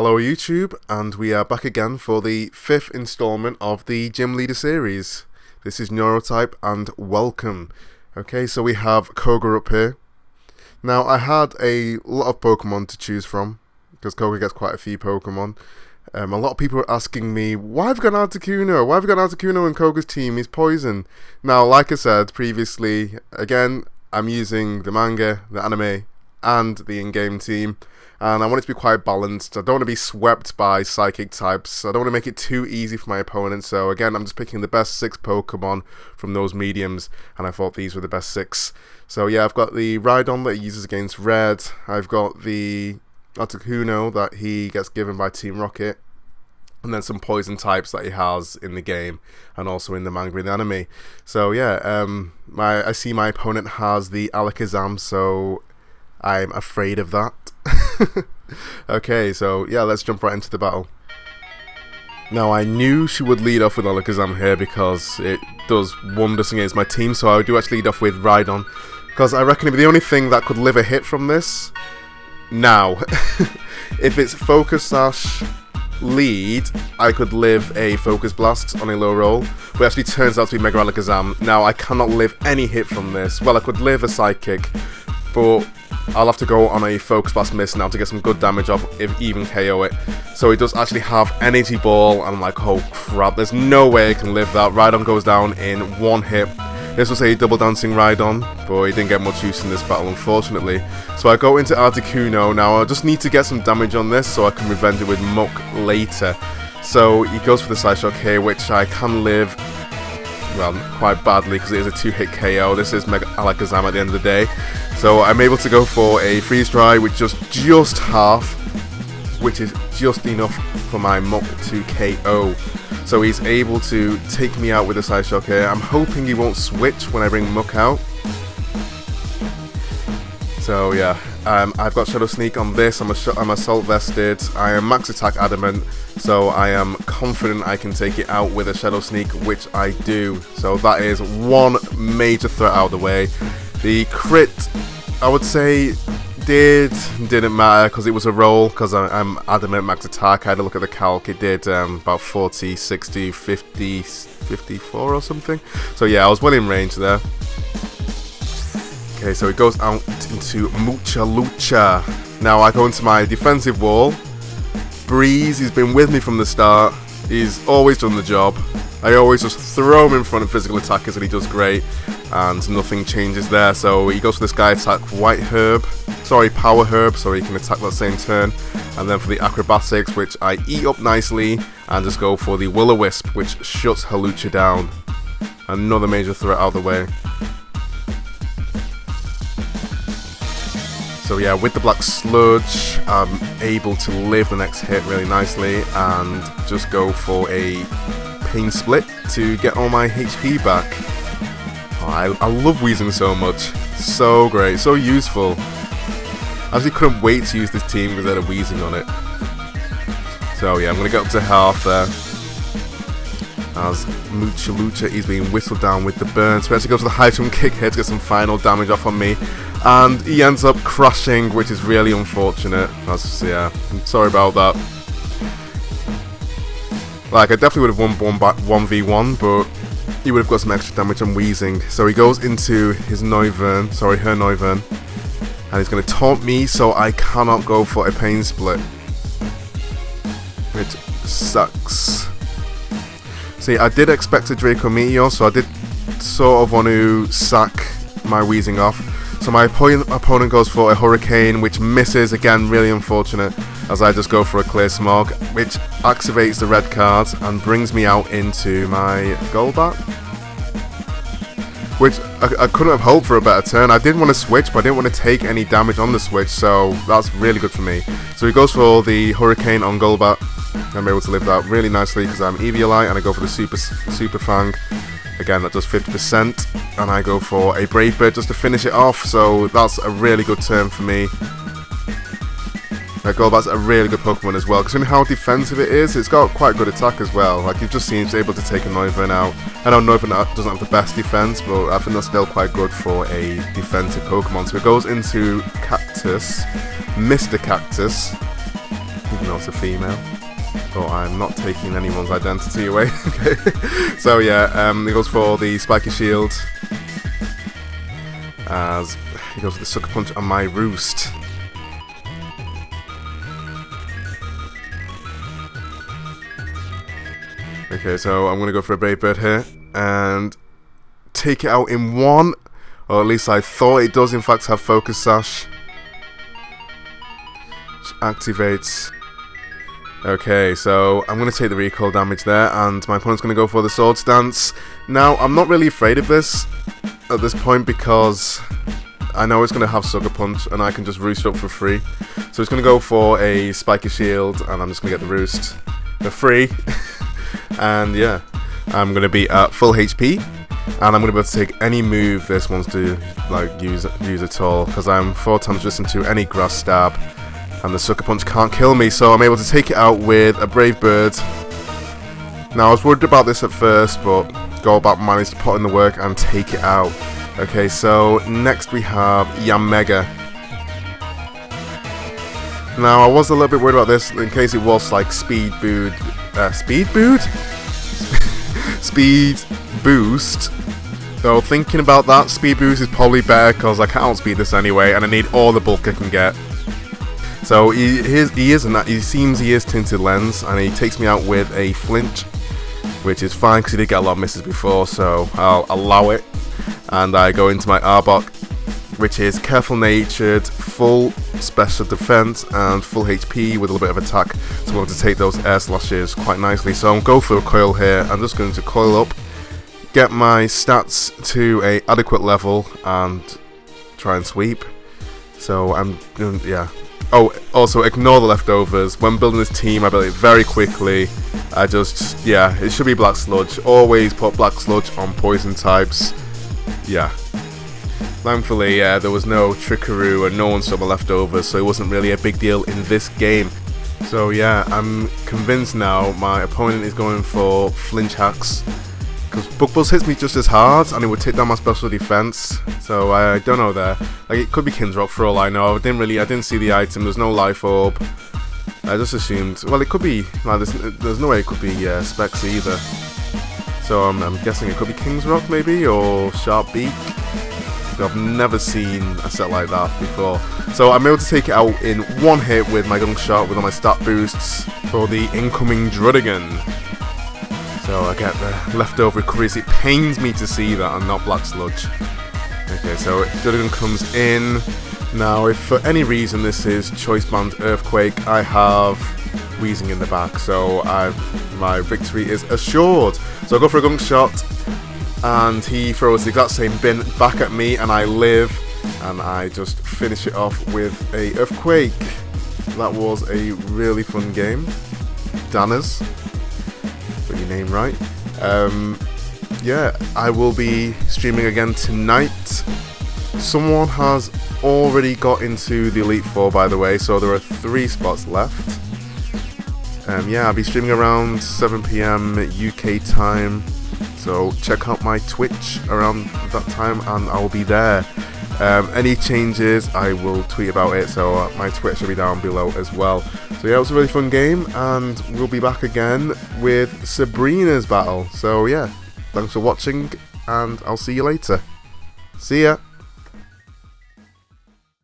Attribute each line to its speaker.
Speaker 1: Hello YouTube, and we are back again for the 5th installment of the Gym Leader series. This is Neurotype and welcome. Okay, so we have Koga up here. Now I had a lot of Pokemon to choose from, because Koga gets quite a few Pokemon. A lot of people are asking me, why have you got Articuno? Why have you got Articuno in Koga's team? He's poison. Now, like I said previously, again, I'm using the manga, the anime, and the in-game team. And I want it to be quite balanced. I don't want to be swept by psychic types. I don't want to make it too easy for my opponent. So again, I'm just picking the best 6 Pokemon from those mediums. And I thought these were the best 6. So yeah, I've got the Rhydon that he uses against Red. I've got the Articuno that he gets given by Team Rocket. And then some poison types that he has in the game. And also in the manga and the anime. So yeah, I see my opponent has the Alakazam. So I'm afraid of that. Okay, so yeah, let's jump right into the battle. Now, I knew she would lead off with Alakazam here because it does wonders against my team, so I do actually lead off with Rhydon, because I reckon it'd be the only thing that could live a hit from this. Now, if it's Focus Sash lead, I could live a Focus Blast on a low roll, but it actually turns out to be Mega Alakazam. Now, I cannot live any hit from this. Well, I could live a Psychic, but I'll have to go on a Focus Blast miss now to get some good damage off, if even KO it. So he does actually have Energy Ball, and I'm like, oh crap, there's no way I can live that. Rhydon goes down in one hit. This was a double dancing Rhydon, but he didn't get much use in this battle, unfortunately. So I go into Articuno. Now I just need to get some damage on this so I can revenge it with Muck later. So he goes for the Side Shock here, which I can live, well, quite badly because it is a 2-hit KO. This is Mega Alakazam at the end of the day. So I'm able to go for a Freeze Dry, which just half, which is just enough for my Muck to KO. So he's able to take me out with a Side Shock here. I'm hoping he won't switch when I bring Muck out. So yeah, I've got Shadow Sneak on this. I'm Assault Vested. I am Max Attack Adamant. So I am confident I can take it out with a Shadow Sneak, which I do. So that is one major threat out of the way. The crit, I would say, didn't matter because it was a roll, because I'm Adamant Max Attack. I had to look at the calc. It did about 40, 60, 50, 54 or something. So yeah, I was well in range there. Okay, so it goes out into Mucha Lucha. Now I go into my defensive wall. Breeze, he's been with me from the start. He's always done the job. I always just throw him in front of physical attackers and he does great. And nothing changes there. So he goes for this guy attack Power Herb, so he can attack that same turn. And then for the acrobatics, which I eat up nicely, and just go for the Will-O-Wisp, which shuts Hawlucha down. Another major threat out of the way. So yeah, with the Black Sludge, I'm able to live the next hit really nicely and just go for a Pain Split to get all my HP back. Oh, I love Weezing so much. So great, so useful. I actually couldn't wait to use this team because I had a Weezing on it. So yeah, I'm going to get up to half there. As Mucha Lucha is being whistled down with the burn. So he actually goes for the high jump kick here to get some final damage off on me. And he ends up crashing, which is really unfortunate. Yeah, I'm sorry about that. Like, I definitely would have won 1v1, but he would have got some extra damage on Weezing. So he goes into his her Noivern. And he's going to taunt me, so I cannot go for a Pain Split. Which sucks. See, I did expect a Draco Meteor, so I did sort of want to sack my Weezing off. So my opponent goes for a Hurricane, which misses, again, really unfortunate, as I just go for a Clear Smog, which activates the red card and brings me out into my Golbat. Which I couldn't have hoped for a better turn. I didn't want to switch, but I didn't want to take any damage on the switch, so that's really good for me. So he goes for the Hurricane on Golbat. I'm able to live that really nicely because I'm Eviolite, and I go for the Super Fang. Again, that does 50%, and I go for a Brave Bird just to finish it off, so that's a really good turn for me. Golbat's a really good Pokemon as well, considering how defensive it is. It's got quite good attack as well. Like, you've just seen it's able to take a Noivern out. I know Noivern doesn't have the best defense, but I think that's still quite good for a defensive Pokemon. So it goes into Cactus, Mr. Cactus, even though it's a female. But I'm not taking anyone's identity away. Okay. So yeah, he goes for the spiky shield as he goes with the sucker punch on my roost. Okay, so I'm gonna go for a Brave Bird here and take it out in one, or at least I thought it does in fact have Focus Sash. Which activates. Okay, so I'm going to take the recoil damage there, and my opponent's going to go for the Sword Stance. Now, I'm not really afraid of this at this point because I know it's going to have Sucker Punch, and I can just roost up for free. So it's going to go for a Spiky Shield, and I'm just going to get the roost for free. And yeah, I'm going to be at full HP, and I'm going to be able to take any move this wants to like use at all, because I'm 4 times resistant to any grass stab. And the Sucker Punch can't kill me, so I'm able to take it out with a Brave Bird. Now, I was worried about this at first, but Golbat managed to put in the work and take it out. Okay, so next we have Yamega. Now, I was a little bit worried about this in case it was like Speed Boost? Speed Boost. So, thinking about that, Speed Boost is probably better because I can't outspeed this anyway, and I need all the bulk I can get. So he seems he is Tinted Lens, and he takes me out with a flinch, which is fine because he did get a lot of misses before, so I'll allow it. And I go into my Arbok, which is Careful Natured, full special defense, and full HP with a little bit of attack, so I'm going to take those air slashes quite nicely. So I'm going for a coil here. I'm just going to coil up, get my stats to a adequate level, and try and sweep. So I'm doing, yeah. Oh, also ignore the leftovers. When building this team, I build it very quickly. I just, yeah, it should be Black Sludge. Always put Black Sludge on poison types. Yeah. Thankfully, there was no Trickaroo and no one saw my leftovers, so it wasn't really a big deal in this game. So yeah, I'm convinced now my opponent is going for flinch hacks, because Bug Buzz hits me just as hard and it would take down my special defense. So I don't know there. Like, it could be Kinsrock for all I know. I didn't see the item. There's no life orb. I just assumed. Well, it could be. Like, there's no way it could be Specs either. So I'm guessing it could be Kingsrock maybe, or Sharp Beak. I've never seen a set like that before. So I'm able to take it out in one hit with my Gunk Shot with all my stat boosts for the incoming Druddigon. So I get the leftover recoveries. It pains me to see that and not Black Sludge. Okay, so Druddigon comes in. Now, if for any reason this is Choice Band Earthquake, I have Wheezing in the back, so my victory is assured. So I go for a Gunk Shot, and he throws the exact same bin back at me, and I live, and I just finish it off with a Earthquake. That was a really fun game. Danners. Got your name right. Yeah, I will be streaming again tonight. Someone has already got into the Elite Four, by the way, so there are 3 spots left. Yeah, I'll be streaming around 7 PM UK time, so check out my Twitch around that time and I'll be there. Any changes, I will tweet about it, so my Twitch will be down below as well. So yeah, it was a really fun game, and we'll be back again with Sabrina's battle. So yeah, thanks for watching, and I'll see you later. See ya!